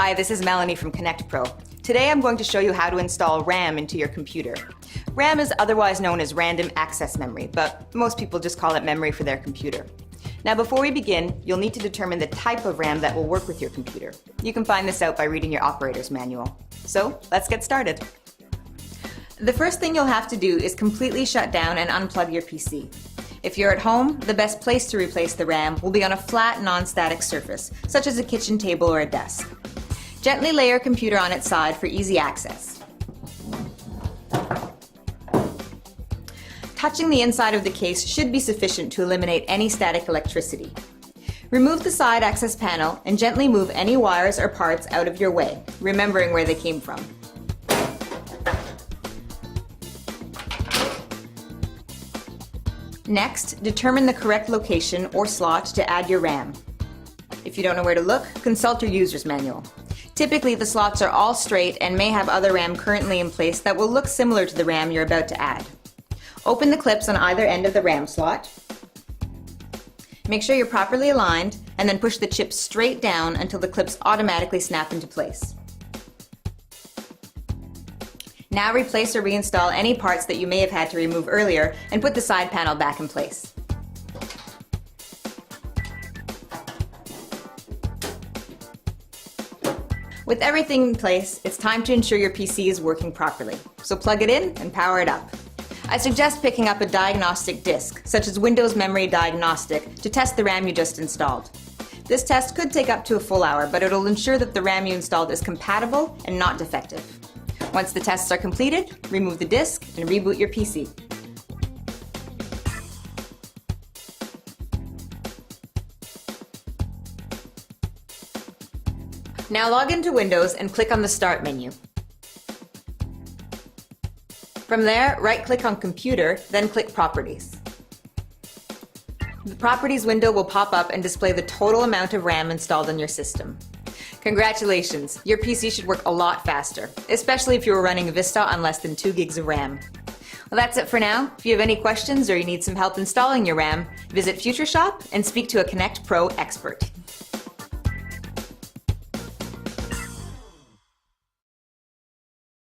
Hi, this is Melanie from ConnectPro. Today I'm going to show you how to install RAM into your computer. RAM is otherwise known as random access memory, but most people just call it memory for their computer. Now before we begin, you'll need to determine the type of RAM that will work with your computer. You can find this out by reading your operator's manual. So let's get started. The first thing you'll have to do is completely shut down and unplug your PC. If you're at home, the best place to replace the RAM will be on a flat, non-static surface, such as a kitchen table or a desk. Gently lay your computer on its side for easy access. Touching the inside of the case should be sufficient to eliminate any static electricity. Remove the side access panel and gently move any wires or parts out of your way, remembering where they came from. Next, determine the correct location or slot to add your RAM. If you don't know where to look, consult your user's manual. Typically, the slots are all straight and may have other RAM currently in place that will look similar to the RAM you're about to add. Open the clips on either end of the RAM slot. Make sure you're properly aligned and then push the chip straight down until the clips automatically snap into place. Now replace or reinstall any parts that you may have had to remove earlier and put the side panel back in place. With everything in place, it's time to ensure your PC is working properly. So plug it in and power it up. I suggest picking up a diagnostic disc, such as Windows Memory Diagnostic, to test the RAM you just installed. This test could take up to a full hour, but it'll ensure that the RAM you installed is compatible and not defective. Once the tests are completed, remove the disk and reboot your PC. Now log into Windows and click on the Start menu. From there, right-click on Computer, then click Properties. The Properties window will pop up and display the total amount of RAM installed on your system. Congratulations! Your PC should work a lot faster, especially if you were running Vista on less than 2 gigs of RAM. Well, that's it for now. If you have any questions or you need some help installing your RAM, visit Future Shop and speak to a ConnectPro expert.